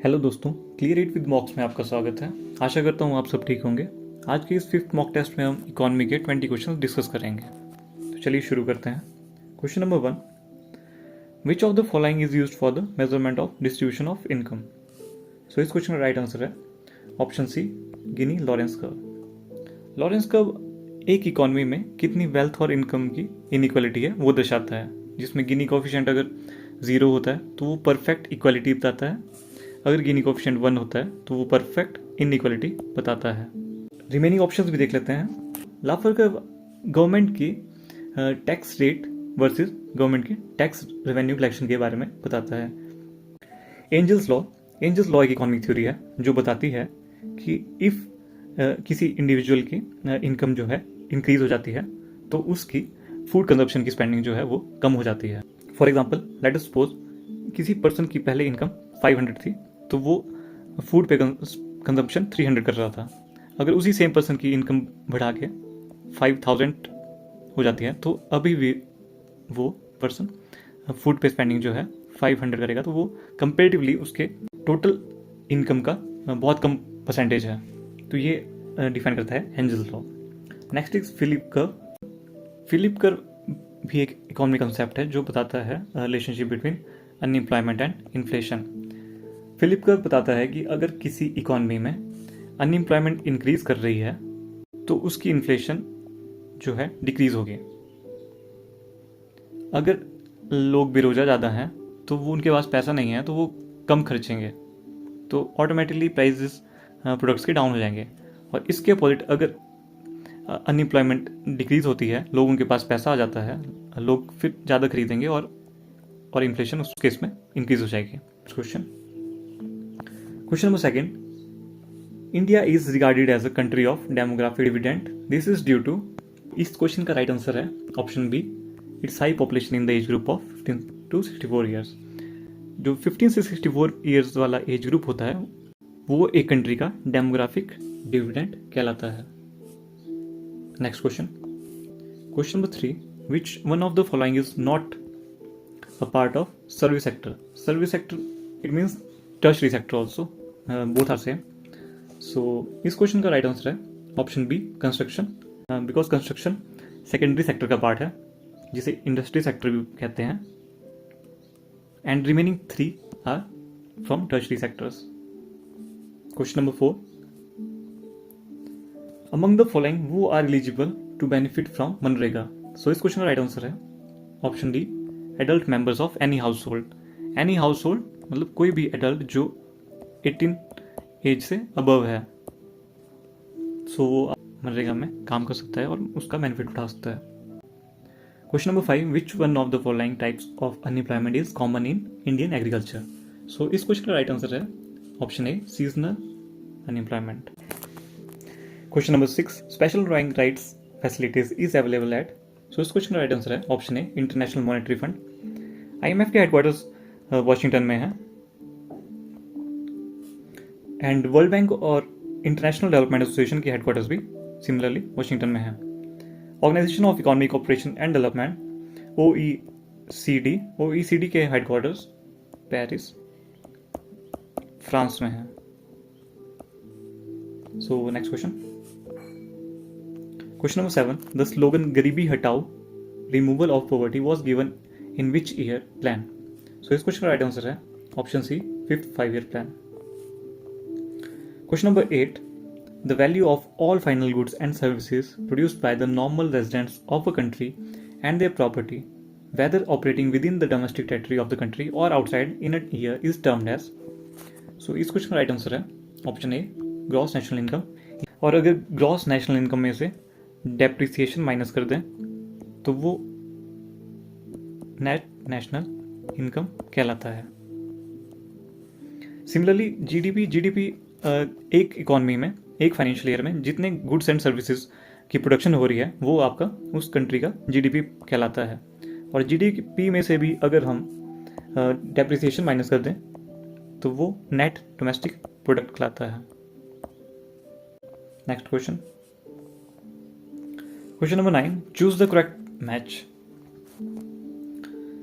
Hello दोस्तों, clear it with मॉक्स में आपका स्वागत है। आशा करता हूँ आप सब ठीक होंगे। आज के इस 5th मॉक टेस्ट में हम इकोनॉमी के 20 क्वेश्चन डिस्कस करेंगे। तो चलिए शुरू करते हैं। Question number 1, which of the following is used for the measurement of distribution of income. So इस क्वेश्चन का राइट आंसर है option C, Gini Lorenz curve. Lorenz curve एक इकोनॉमी में कितनी वेल्थ और इनकम की इनइक्वालिटी है वो दर्शाता है, जिसमें गिनी कोफिशिएंट अगर 0 होता है तो वो परफेक्ट इक्वालिटी बताता है, अगर गिनी कोफिशिएंट 1 होता है तो वो परफेक्ट इनइक्वालिटी बताता है। रिमेनिंग ऑप्शंस भी देख लेते हैं। लाफर का गवर्नमेंट की टैक्स रेट वर्सेस गवर्नमेंट की टैक्स रेवेन्यू कलेक्शन के बारे में बताता है। एंजल्स लॉ एक इकोनॉमिक थ्योरी है जो बताती है कि इफ किसी इंडिविजुअल की इनकम जो है इंक्रीज हो जाती है तो उसकी फूड कंजप्शन की स्पेंडिंग जो है वो कम हो जाती है। For example, let us suppose किसी पर्सन की पहले इनकम 500 थी तो वो फूड पे कंजप्शन 300 कर रहा था। अगर उसी सेम पर्सन की इनकम बढ़ा के 5000 हो जाती है तो अभी भी वो पर्सन फूड पे स्पेंडिंग जो है 500 करेगा, तो वो कंपेरेटिवली उसके टोटल इनकम का बहुत कम परसेंटेज है। तो ये डिफाइन करता है Engel's law. Next is Philip curve भी एक इकोनॉमिक कंसेप्ट है जो बताता है relationship between unemployment and inflation. Philip curve बताता है कि अगर किसी इकोनॉमी में अनएम्प्लॉयमेंट इंक्रीज कर रही है तो उसकी इन्फ्लेशन जो है डिक्रीज होगी। अगर लोग बेरोजगार ज़्यादा हैं तो वो उनके पास पैसा नहीं है तो वो कम खर्चेंगे, तो ऑटोमेटिकली प्राइसेस प्रोडक्ट्स के डाउन हो जाएंगे। और इसके अपोजिट अगर अनएम्प्लॉयमेंट डिक्रीज होती है, लोगों के पास पैसा आ जाता है, लोग फिर ज़्यादा खरीदेंगे और इन्फ्लेशन उस केस में इंक्रीज हो जाएगी। Question number 2, India is regarded as a country of demographic dividend. This is due to, इस क्वेश्चन का राइट आंसर है option B, it's high population in the age group of 15 to 64 years. जो 15 से 64 years वाला age group होता है वो एक कंट्री का डेमोग्राफिक डिविडेंड कहलाता है। Next question number 3, which one of the following is not a part of service sector. Service sector, it means tertiary sector also. Both are same. So इस question का right answer है option B, construction, because construction secondary sector का part है जिसे industry sector भी कहते हैं, and remaining 3 are from tertiary sectors. Question number 4, among the following who are eligible to benefit from MNREGA. So इस question का right answer है option D, adult members of any household. Any household मतलब कोई भी adult जो 18 as से above है, सो वो मनरेगा में काम कर सकता है और उसका बेनिफिट उठा सकता है। Question number 5, which one of the following types of unemployment is common in Indian agriculture. So इस क्वेश्चन का राइट आंसर है option A, seasonal unemployment. Question number 6, special drawing rights facilities is available at. So इस question का right answer है option A, international monetary fund. IMF के headquarters Washington में है, and world bank और international development association के headquarters भी similarly Washington में है। Organisation of economic cooperation and development OECD के हेडक्वार्टर्स पेरिस, फ्रांस में है। So next question number 7, the slogan गरीबी हटाओ removal of poverty was given in which year plan. So इस क्वेश्चन का राइट आंसर है option C, 5th 5-year plan. Question number 8, the value of all final goods and services produced by the normal residents of a country and their property whether operating with in the domestic territory of the country or outside in a year is termed as. So इस question का right answer है option A, gross national income. और अगर gross national income में से depreciation minus कर दें तो वो नेट नेशनल इनकम कहलाता है। सिमिलरली जीडीपी एक इकोनॉमी में, एक फाइनेंशियल ईयर में जितने गुड्स एंड सर्विसेज की प्रोडक्शन हो रही है वो आपका उस कंट्री का जीडीपी कहलाता है। और जीडीपी में से भी अगर हम डेप्रिसिएशन माइनस कर दें तो वो नेट डोमेस्टिक प्रोडक्ट कहलाता है। Next question number 9, choose the correct match.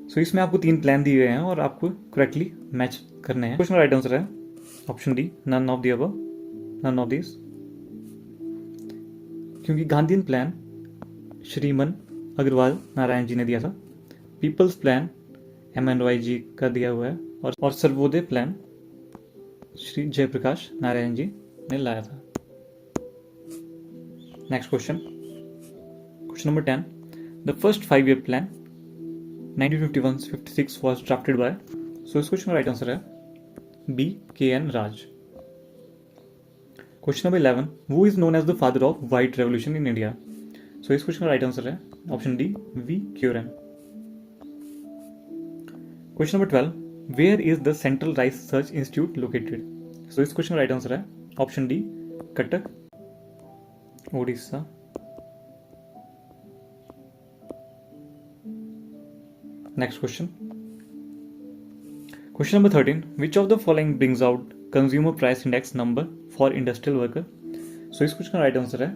So इसमें आपको 3 प्लान दिए गए हैं और आपको करेक्टली मैच करने हैं। क्वेश्चन का राइट आंसर है option D none of the above, none of this, क्योंकि गांधीयन प्लान श्रीमन अग्रवाल नारायण जी ने दिया था, people's plan MN Roy ji का दिया हुआ है, और सर्वोदय प्लान श्री जयप्रकाश नारायण जी ने लाया था। Next question, question number 10, the first 5-year plan 1951-56 was drafted by, so इस क्वेश्चन का राइट आंसर है B KN Raj. Question number 11, who is known as the father of white revolution in India, so इस question का right answer है option D V Kurien. Question number 12, where is the central rice research institute located, so इस question का right answer है option D Cuttack, Odisha. Next question, question number 13, which of the following brings out consumer price index number for industrial worker, so इस question का right answer है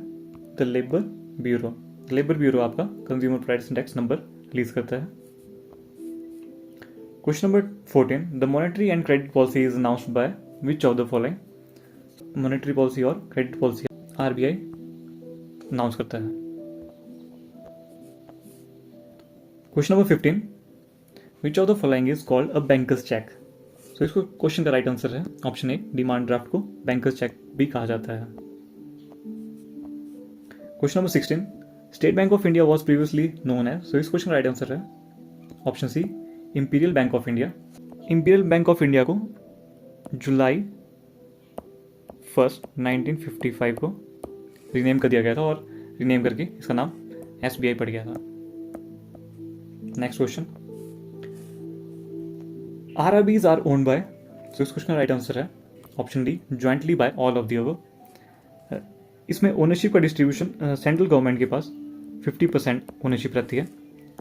the labour bureau. Labour bureau आपका consumer price index number release करता है। Question number 14, the monetary and credit policy is announced by which of the following, monetary policy और credit policy RBI announce करता है। Question number 15, which of the following is called a banker's cheque, so इसको question का right answer है option A demand draft को banker's cheque भी कहा जाता है। Question number 16, state Bank of India was previously known as, so इस question का राइट आंसर है option C Imperial Bank of India. Imperial Bank of India को जुलाई 1, 1955 को रीनेम कर दिया गया था, और रीनेम करके इसका नाम SBI पड़ गया था। Next question, RRBs are owned by, so इस क्वेश्चन का राइट आंसर है option D jointly by all of the above. इसमें ओनरशिप का डिस्ट्रीब्यूशन सेंट्रल गवर्नमेंट के पास 50% ओनरशिप रहती है,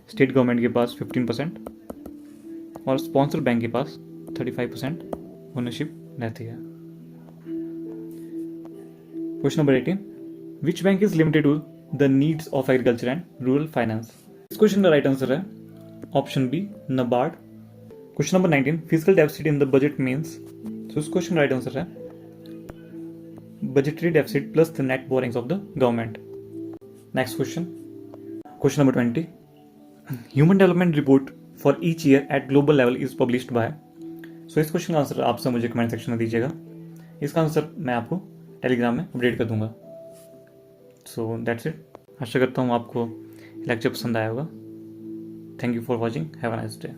स्टेट गवर्नमेंट के पास 15% और स्पॉन्सर बैंक के पास 35% ओनरशिप रहती है। Question number 18, which bank is limited to the needs of agriculture and rural finance, इस क्वेश्चन का राइट आंसर है option B NABARD। Question number 19, physical deficit in the budget means, so इस question का right answer है budgetary deficit plus the net borrowings of the government. Next question, question number 20, human development report for each year at global level is published bye, so इस question का answer आप सब मुझे comment section में दीजिएगा, इसका answer मैं आपको टेलीग्राम में अपडेट कर दूंगा। सो दैट्स इट, आशा करता हूँ आपको लेक्चर पसंद आया होगा। Thank you for watching, have a nice day.